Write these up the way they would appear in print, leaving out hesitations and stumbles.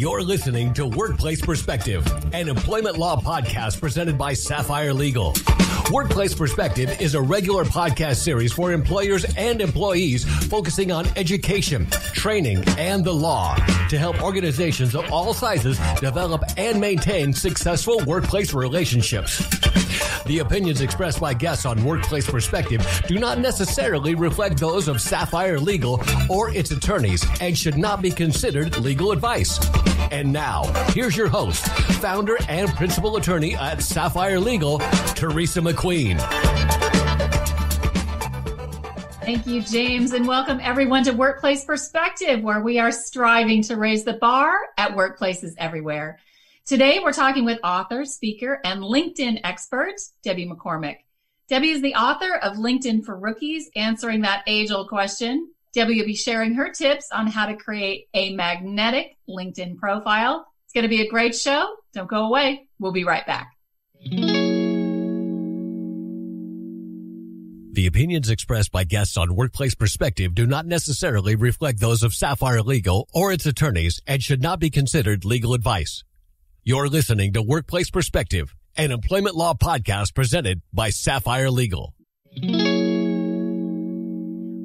You're listening to Workplace Perspective, an employment law podcast presented by Sapphire Legal. Workplace Perspective is a regular podcast series for employers and employees focusing on education, training, and the law to help organizations of all sizes develop and maintain successful workplace relationships. The opinions expressed by guests on Workplace Perspective do not necessarily reflect those of Sapphire Legal or its attorneys and should not be considered legal advice. And now, here's your host, founder and principal attorney at Sapphire Legal, Teresa McQueen. Thank you, James, and welcome everyone to Workplace Perspective, where we are striving to raise the bar at workplaces everywhere. Today, we're talking with author, speaker, and LinkedIn expert, Debbie McCormick. Debbie is the author of LinkedIn for Rookies, answering that age-old question. Debbie will be sharing her tips on how to create a magnetic LinkedIn profile. It's going to be a great show. Don't go away. We'll be right back. The opinions expressed by guests on Workplace Perspective do not necessarily reflect those of Sapphire Legal or its attorneys and should not be considered legal advice. You're listening to Workplace Perspective, an employment law podcast presented by Sapphire Legal.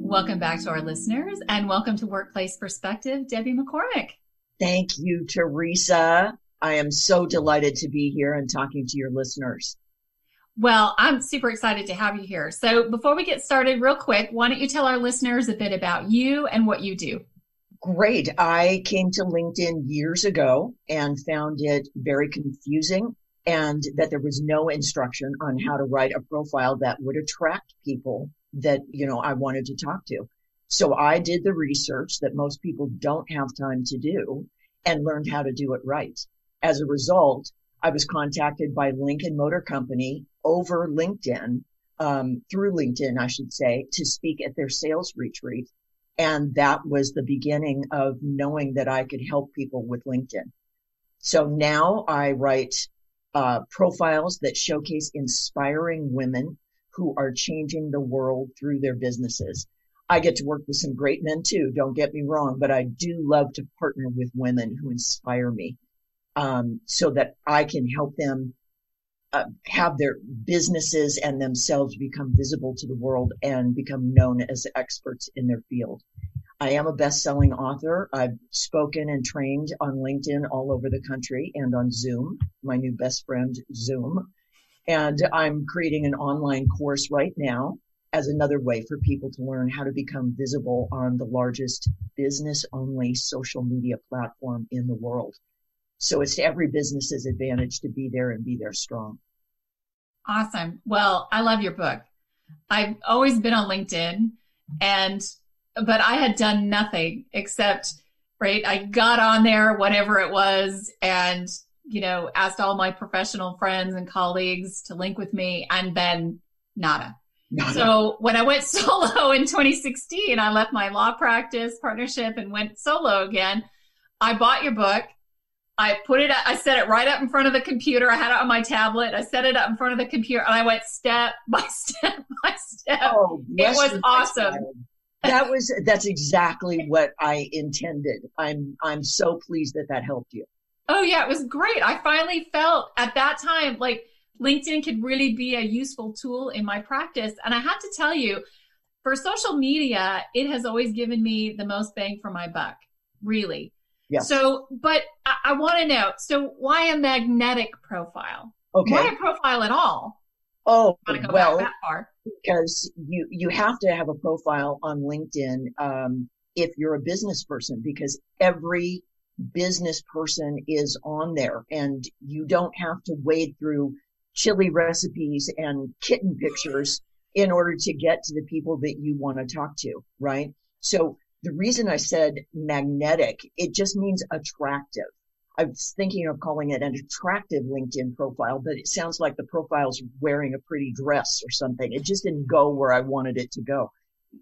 Welcome back to our listeners, and welcome to Workplace Perspective, Debbie McCormick. Thank you, Teresa. I am so delighted to be here and talking to your listeners. Well, I'm super excited to have you here. So before we get started, real quick, why don't you tell our listeners a bit about you and what you do? Great. I came to LinkedIn years ago and found it very confusing and that there was no instruction on how to write a profile that would attract people that, I wanted to talk to. So I did the research that most people don't have time to do and learned how to do it right. As a result, I was contacted by Lincoln Motor Company over LinkedIn, through LinkedIn, I should say, to speak at their sales retreat. And that was the beginning of knowing that I could help people with LinkedIn. So now I write profiles that showcase inspiring women who are changing the world through their businesses. I get to work with some great men too, don't get me wrong, but I do love to partner with women who inspire me, so that I can help them have their businesses and themselves become visible to the world and become known as experts in their field. I am a best-selling author. I've spoken and trained on LinkedIn all over the country and on Zoom, my new best friend, Zoom. And I'm creating an online course right now as another way for people to learn how to become visible on the largest business-only social media platform in the world. So it's to every business's advantage to be there and be there strong. Awesome. Well, I love your book. I've always been on LinkedIn, but I had done nothing except, right, I got on there, whatever it was, and, asked all my professional friends and colleagues to link with me, and then nada. So when I went solo in 2016, I left my law practice partnership and went solo again. I bought your book. I set it right up in front of the computer. I had it on my tablet. I set it up in front of the computer and I went step by step by step. Oh, it was awesome. That's exactly what I intended. I'm so pleased that helped you. Oh yeah, it was great. I finally felt at that time like LinkedIn could really be a useful tool in my practice. And I have to tell you, for social media, it has always given me the most bang for my buck, really. Yes. So, but I want to know, so why a magnetic profile? Okay. Why a profile at all? Oh, well, that far? Because you have to have a profile on LinkedIn if you're a business person, because every business person is on there and you don't have to wade through chili recipes and kitten pictures in order to get to the people that you want to talk to, right? So the reason I said magnetic, it just means attractive. I was thinking of calling it an attractive LinkedIn profile, but it sounds like the profile's wearing a pretty dress or something. It just didn't go where I wanted it to go.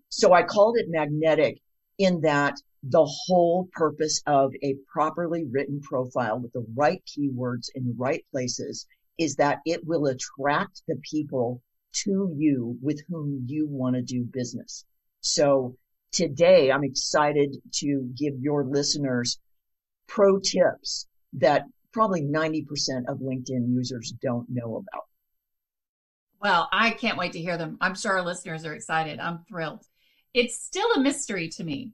So I called it magnetic in that the whole purpose of a properly written profile with the right keywords in the right places is that it will attract the people to you with whom you want to do business. So today, I'm excited to give your listeners pro tips that probably 90% of LinkedIn users don't know about. Well, I can't wait to hear them. I'm sure our listeners are excited. I'm thrilled. It's still a mystery to me.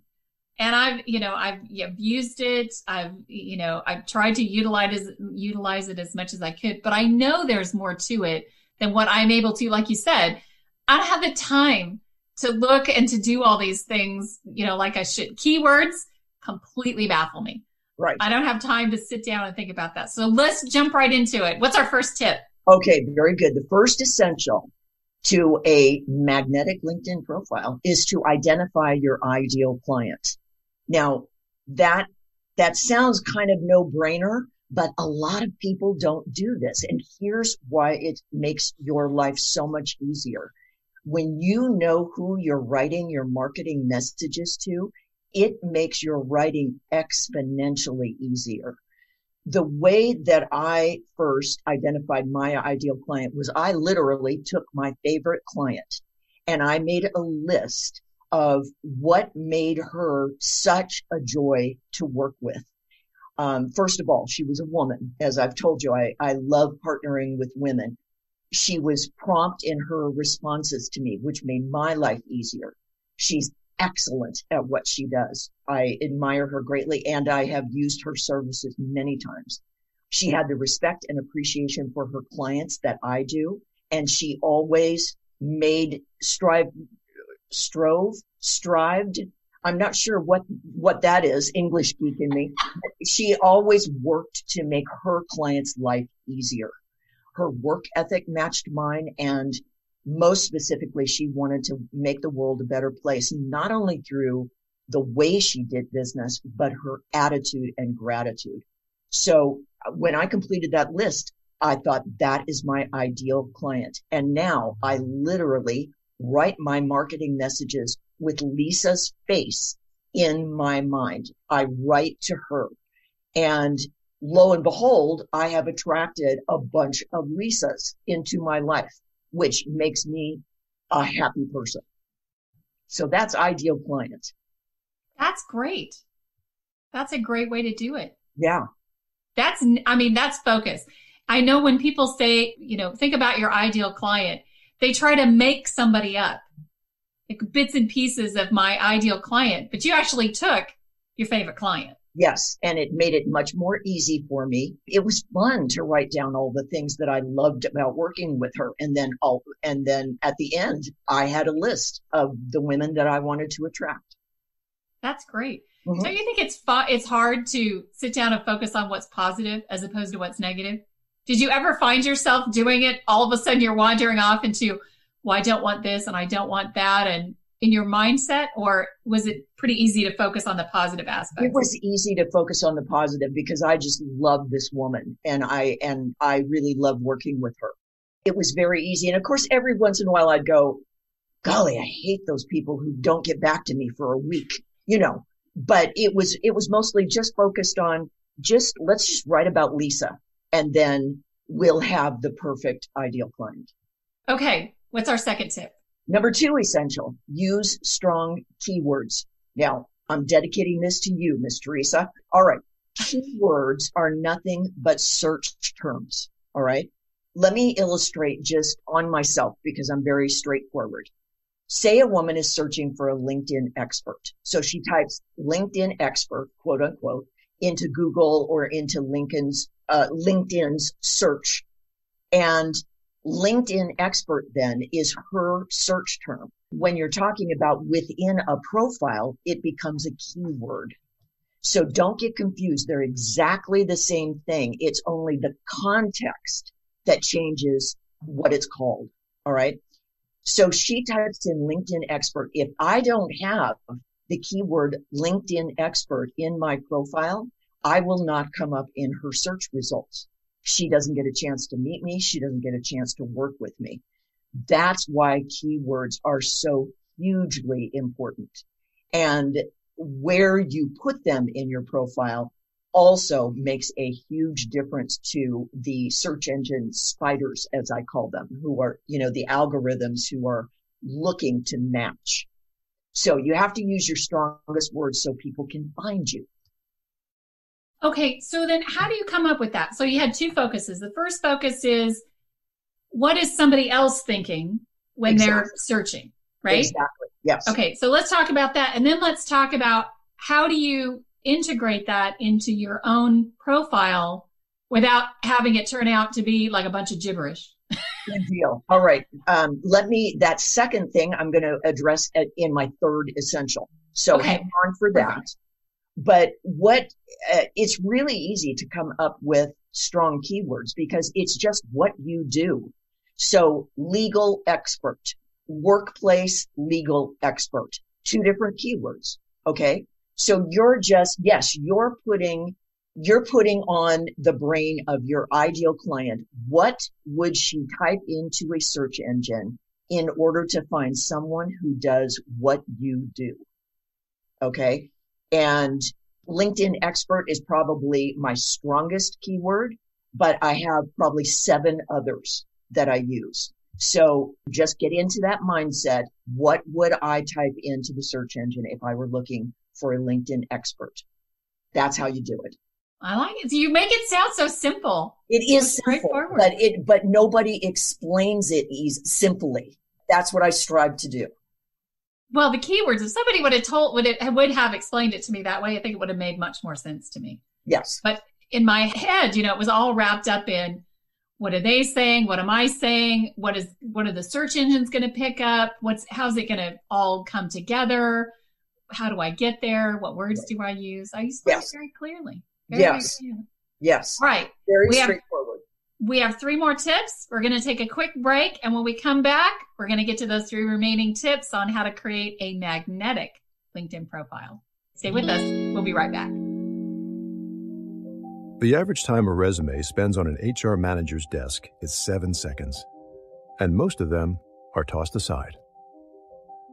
And I've used it. I've tried to utilize it as much as I could, but I know there's more to it than what I'm able to, like you said. I don't have the time to look and to do all these things, like I should. Keywords completely baffle me. Right. I don't have time to sit down and think about that. So let's jump right into it. What's our first tip? Okay, very good. The first essential to a magnetic LinkedIn profile is to identify your ideal client. Now, that sounds kind of no-brainer, but a lot of people don't do this. And here's why it makes your life so much easier. When you know who you're writing your marketing messages to, it makes your writing exponentially easier. The way that I first identified my ideal client was I literally took my favorite client and I made a list of what made her such a joy to work with. First of all, she was a woman. As I've told you, I love partnering with women. She was prompt in her responses to me, which made my life easier. She's excellent at what she does. I admire her greatly, and I have used her services many times. She had the respect and appreciation for her clients that I do, and she always strived. I'm not sure what that is, English geek in me. She always worked to make her clients' life easier. Her work ethic matched mine, and most specifically, she wanted to make the world a better place, not only through the way she did business, but her attitude and gratitude. So when I completed that list, I thought that is my ideal client. And now I literally write my marketing messages with Lisa's face in my mind. I write to her, and lo and behold, I have attracted a bunch of Lisas into my life, which makes me a happy person. So that's ideal client. That's great. That's a great way to do it. Yeah. That's focus. I know when people say, think about your ideal client, they try to make somebody up, like bits and pieces of my ideal client, but you actually took your favorite client. Yes, and it made it much more easy for me. It was fun to write down all the things that I loved about working with her. And then at the end, I had a list of the women that I wanted to attract. That's great. Mm-hmm. Don't you think it's hard to sit down and focus on what's positive as opposed to what's negative? Did you ever find yourself doing it? All of a sudden you're wandering off into, well, I don't want this and I don't want that, and in your mindset, or was it pretty easy to focus on the positive aspects? It was easy to focus on the positive because I just love this woman, and I really love working with her. It was very easy. And of course, every once in a while I'd go, golly, I hate those people who don't get back to me for a week, but it was mostly just focused on let's just write about Lisa, and then we'll have the perfect ideal client. Okay. What's our second tip? Number 2 essential, use strong keywords. Now, I'm dedicating this to you, Miss Teresa. All right. Keywords are nothing but search terms. All right. Let me illustrate just on myself because I'm very straightforward. Say a woman is searching for a LinkedIn expert. So she types LinkedIn expert, quote unquote, into Google or into LinkedIn's search. And LinkedIn expert then is her search term. When you're talking about within a profile, it becomes a keyword. So don't get confused. They're exactly the same thing. It's only the context that changes what it's called. All right. So she types in LinkedIn expert. If I don't have the keyword LinkedIn expert in my profile, I will not come up in her search results. She doesn't get a chance to meet me. She doesn't get a chance to work with me. That's why keywords are so hugely important. And where you put them in your profile also makes a huge difference to the search engine spiders, as I call them, who are, the algorithms who are looking to match. So you have to use your strongest words so people can find you. Okay, so then how do you come up with that? So you had two focuses. The first focus is, what is somebody else thinking when they're searching, right? Exactly. Yes. Okay, so let's talk about that. And then let's talk about how do you integrate that into your own profile without having it turn out to be like a bunch of gibberish. Good deal. All right. That second thing I'm going to address in my third essential. So hang on for that. Perfect. But it's really easy to come up with strong keywords because it's just what you do. So legal expert, workplace legal expert, two different keywords. Okay. So you're putting on the brain of your ideal client. What would she type into a search engine in order to find someone who does what you do? Okay. And LinkedIn expert is probably my strongest keyword, but I have probably 7 others that I use. So just get into that mindset. What would I type into the search engine if I were looking for a LinkedIn expert? That's how you do it. I like it. You make it sound so simple. It is simple, but nobody explains it simply. That's what I strive to do. Well, the keywords, if somebody would have explained it to me that way, I think it would have made much more sense to me. Yes. But in my head, it was all wrapped up in, what are they saying? What am I saying? What are the search engines going to pick up? How's it going to all come together? How do I get there? What words do I use? I use it very clearly. Very clearly. Yes. All right. Very straightforward. We have 3 more tips. We're going to take a quick break. And when we come back, we're going to get to those 3 remaining tips on how to create a magnetic LinkedIn profile. Stay with us. We'll be right back. The average time a resume spends on an HR manager's desk is 7 seconds. And most of them are tossed aside.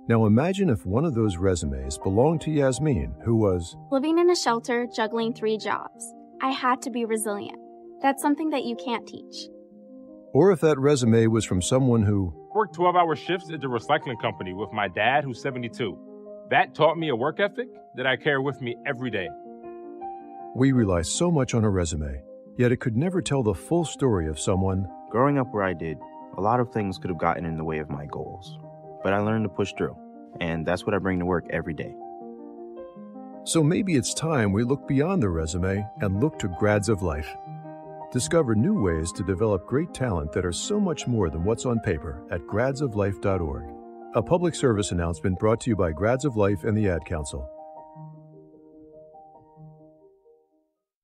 Now imagine if one of those resumes belonged to Yasmin, who was living in a shelter, juggling 3 jobs. I had to be resilient. That's something that you can't teach. Or if that resume was from someone who worked 12-hour shifts at the recycling company with my dad, who's 72. That taught me a work ethic that I carry with me every day. We rely so much on a resume, yet it could never tell the full story of someone. Growing up where I did, a lot of things could have gotten in the way of my goals. But I learned to push through, and that's what I bring to work every day. So maybe it's time we look beyond the resume and look to Grads of Life. Discover new ways to develop great talent that are so much more than what's on paper at gradsoflife.org. A public service announcement brought to you by Grads of Life and the Ad Council.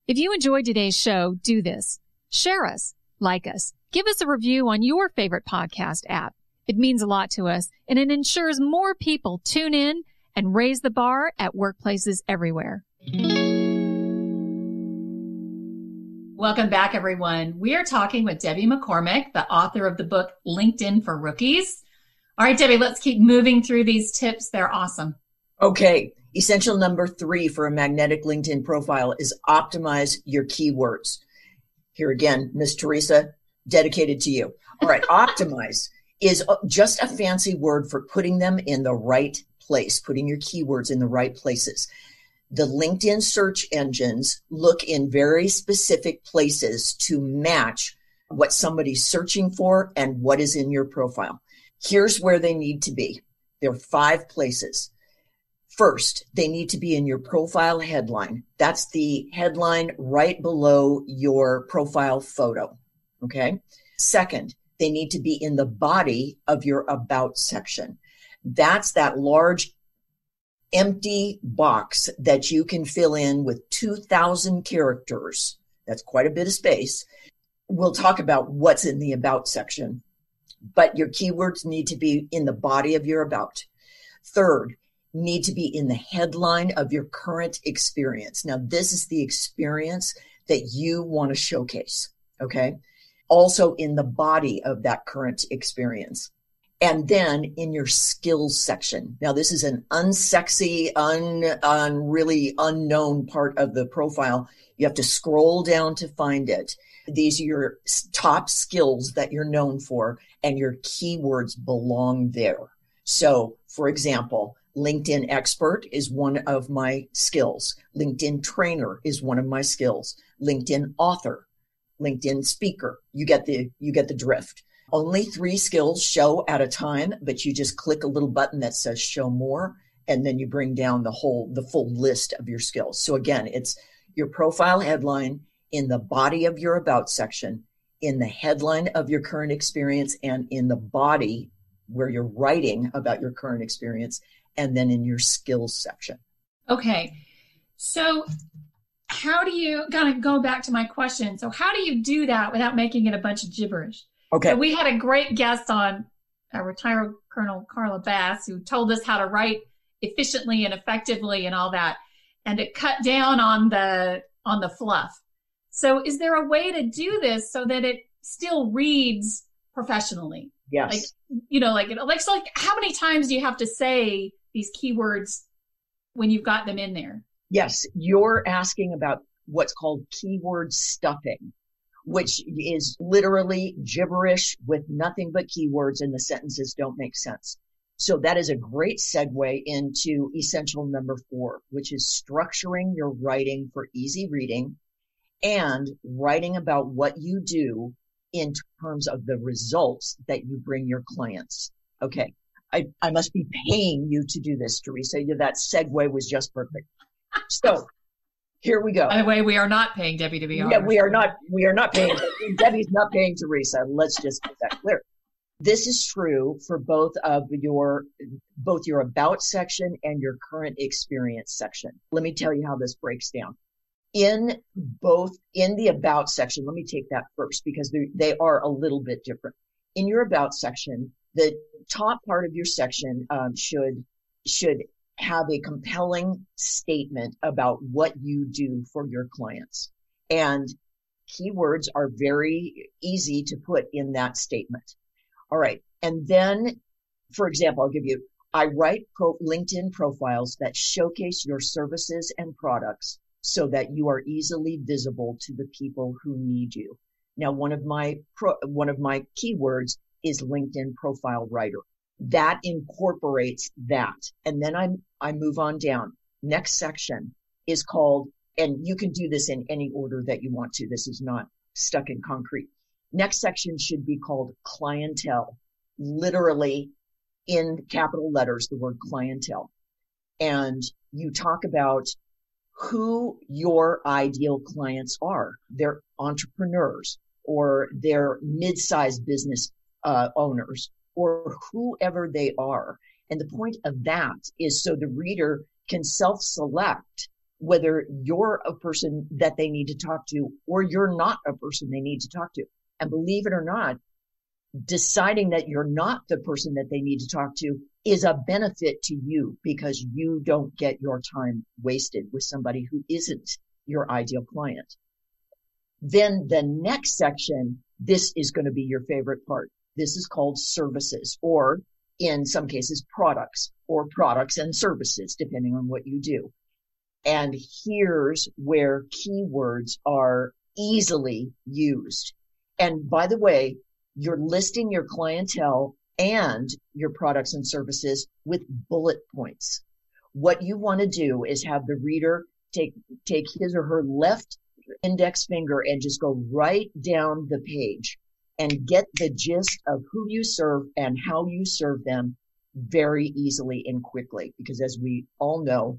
If you enjoyed today's show, do this. Share us, like us, give us a review on your favorite podcast app. It means a lot to us, and it ensures more people tune in and raise the bar at workplaces everywhere. Welcome back, everyone. We are talking with Debbie McCormick, the author of the book LinkedIn for Rookies. All right, Debbie, let's keep moving through these tips. They're awesome. Okay. Essential number 3 for a magnetic LinkedIn profile is optimize your keywords. Here again, Miss Teresa, dedicated to you. All right. Optimize is just a fancy word for putting them in the right place, putting your keywords in the right places. The LinkedIn search engines look in very specific places to match what somebody's searching for and what is in your profile. Here's where they need to be. There are 5 places. First, they need to be in your profile headline. That's the headline right below your profile photo. Okay. Second, they need to be in the body of your about section. That's that large empty box that you can fill in with 2,000 characters. That's quite a bit of space. We'll talk about what's in the about section, but your keywords need to be in the body of your about. Third, need to be in the headline of your current experience. Now, this is the experience that you want to showcase. Okay. Also in the body of that current experience. And then in your skills section. Now, this is an unsexy, really unknown part of the profile. You have to scroll down to find it. These are your top skills that you're known for, and your keywords belong there. So, for example, LinkedIn expert is one of my skills. LinkedIn trainer is one of my skills. LinkedIn author, LinkedIn speaker. You get the drift. Only 3 skills show at a time, but you just click a little button that says show more, and then you bring down the full list of your skills. So again, it's your profile headline, in the body of your about section, in the headline of your current experience, and in the body where you're writing about your current experience, and then in your skills section. Okay. So how do you kind of go back to my question? So how do you do that without making it a bunch of gibberish? Okay. So we had a great guest on, retired Colonel Carla Bass, who told us how to write efficiently and effectively and all that, and it cut down on the fluff. So is there a way to do this so that it still reads professionally? Yes. Like how many times do you have to say these keywords when you've got them in there? Yes. You're asking about what's called keyword stuffing, which is literally gibberish with nothing but keywords and the sentences don't make sense. So that is a great segue into essential number 4, which is structuring your writing for easy reading and writing about what you do in terms of the results that you bring your clients. Okay. I must be paying you to do this, Teresa. That segue was just perfect. So here we go. By the way, we are not paying Debbie to be on. Yeah, we are not paying. Debbie's not paying Teresa. Let's just get that clear. This is the for both your about section and your current experience section. Let me tell you how this breaks down. In the about section, let me take that first because they are a little bit different. In your about section, the top part of your section should have a compelling statement about what you do for your clients. And keywords are very easy to put in that statement. All right. And then, for example, I write LinkedIn profiles that showcase your services and products so that you are easily visible to the people who need you. Now, one of my keywords is LinkedIn profile writer. That incorporates that. And then I move on down. Next section is called, and you can do this in any order that you want to. This is not stuck in concrete. Next section should be called clientele, literally in capital letters, the word clientele. And you talk about who your ideal clients are. They're entrepreneurs or they're mid-sized business owners or whoever they are. And the point of that is so the reader can self-select whether you're a person that they need to talk to or you're not a person they need to talk to. And believe it or not, deciding that you're not the person that they need to talk to is a benefit to you because you don't get your time wasted with somebody who isn't your ideal client. Then the next section, this is going to be your favorite part. This is called services, or in some cases products, or products and services, depending on what you do. And here's where keywords are easily used. And by the way, you're listing your clientele and your products and services with bullet points. What you want to do is have the reader take his or her left index finger and just go right down the page and get the gist of who you serve and how you serve them very easily and quickly. Because as we all know,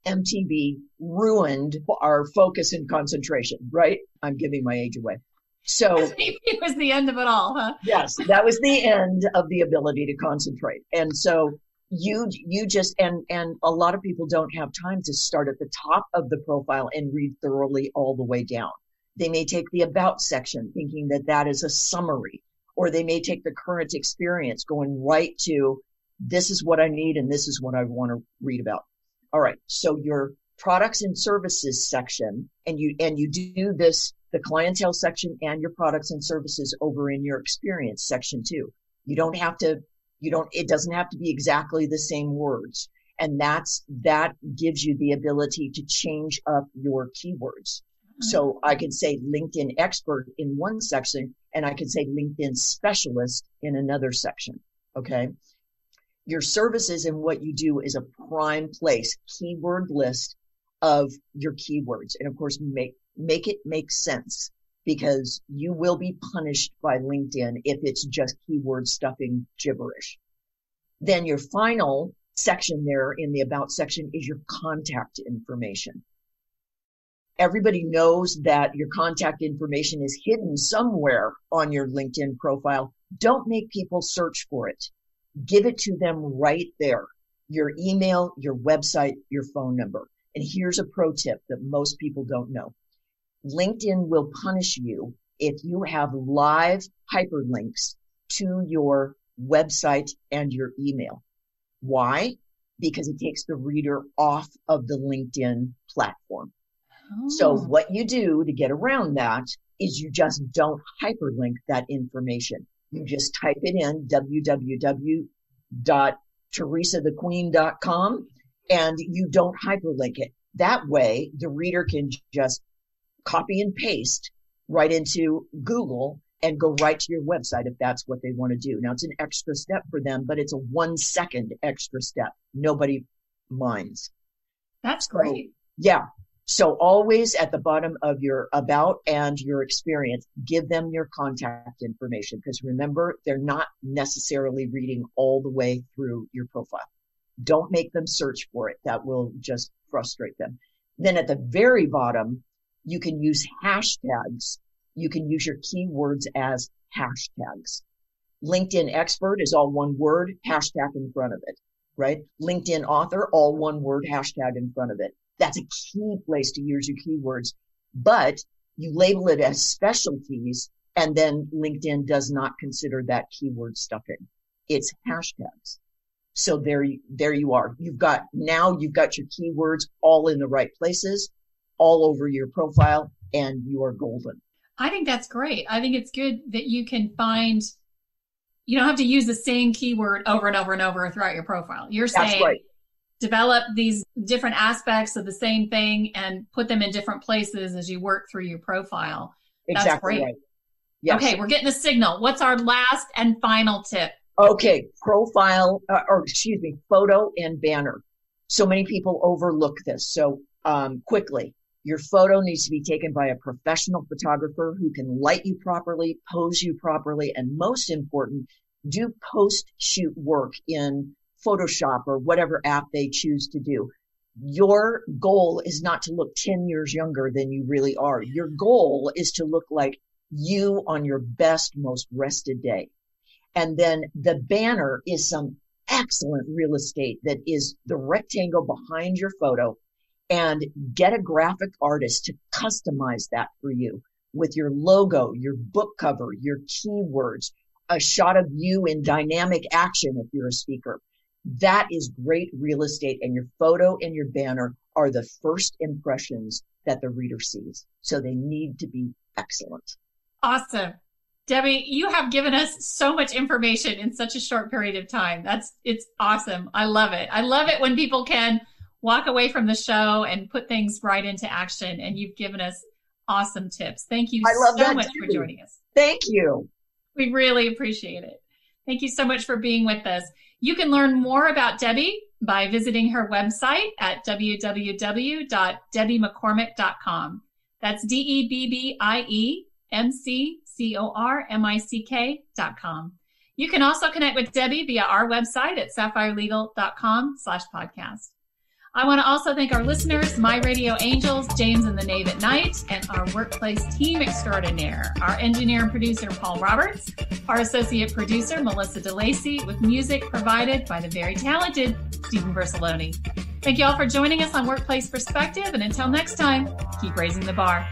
MTV ruined our focus and concentration, right? I'm giving my age away. So it was the end of it all, huh? Yes, that was the end of the ability to concentrate. And so you just, and a lot of people don't have time to start at the top of the profile and read thoroughly all the way down. They may take the about section thinking that is a summary, or they may take the current experience going right to this is what I need and this is what I want to read about. All right. So your products and services section, and you do this, the clientele section and your products and services over in your experience section too. It doesn't have to be exactly the same words. And that gives you the ability to change up your keywords. So I could say LinkedIn expert in one section and I could say LinkedIn specialist in another section. Okay. Your services and what you do is a prime place, keyword list of your keywords. And of course, make it make sense, because you will be punished by LinkedIn if it's just keyword stuffing gibberish. Then your final section there in the About section is your contact information. Everybody knows that your contact information is hidden somewhere on your LinkedIn profile. Don't make people search for it. Give it to them right there. Your email, your website, your phone number. And here's a pro tip that most people don't know. LinkedIn will punish you if you have live hyperlinks to your website and your email. Why? Because it takes the reader off of the LinkedIn platform. Oh. So what you do to get around that is you just don't hyperlink that information. You just type it in, www.teresathequeen.com, and you don't hyperlink it. That way, the reader can just copy and paste right into Google and go right to your website if that's what they want to do. Now, it's an extra step for them, but it's a 1 second extra step. Nobody minds. That's great. Yeah. So always at the bottom of your about and your experience, give them your contact information, because remember, they're not necessarily reading all the way through your profile. Don't make them search for it. That will just frustrate them. Then at the very bottom, you can use hashtags. You can use your keywords as hashtags. LinkedIn expert is all one word, hashtag in front of it, right? LinkedIn author, all one word, hashtag in front of it. That's a key place to use your keywords, but you label it as specialties, and then LinkedIn does not consider that keyword stuffing. It's hashtags. So there you are. You've got your keywords all in the right places, all over your profile, and you are golden. I think that's great. I think it's good that you can find, you don't have to use the same keyword over and over and over throughout your profile. You're saying, that's right. Develop these different aspects of the same thing and put them in different places as you work through your profile. That's exactly great. Right. Yes. Okay, we're getting a signal. What's our last and final tip? Okay, photo and banner. So many people overlook this. So quickly, your photo needs to be taken by a professional photographer who can light you properly, pose you properly, and most important, do post-shoot work in Photoshop or whatever app they choose to do. Your goal is not to look 10 years younger than you really are. Your goal is to look like you on your best, most rested day. And then the banner is some excellent real estate that is the rectangle behind your photo, and get a graphic artist to customize that for you with your logo, your book cover, your keywords, a shot of you in dynamic action if you're a speaker. That is great real estate, and your photo and your banner are the first impressions that the reader sees. So they need to be excellent. Awesome. Debbie, you have given us so much information in such a short period of time. It's awesome. I love it. I love it when people can walk away from the show and put things right into action. And you've given us awesome tips. Thank you so much for joining us. Thank you. We really appreciate it. Thank you so much for being with us. You can learn more about Debbie by visiting her website at www.debbiemccormick.com. That's DebbieMcCormick.com. You can also connect with Debbie via our website at sapphirelegal.com/podcast. I want to also thank our listeners, My Radio Angels, James and the Knave at Night, and our workplace team extraordinaire, our engineer and producer, Paul Roberts, our associate producer, Melissa DeLacey, with music provided by the very talented Stephen Vercelloni. Thank you all for joining us on Workplace Perspective, and until next time, keep raising the bar.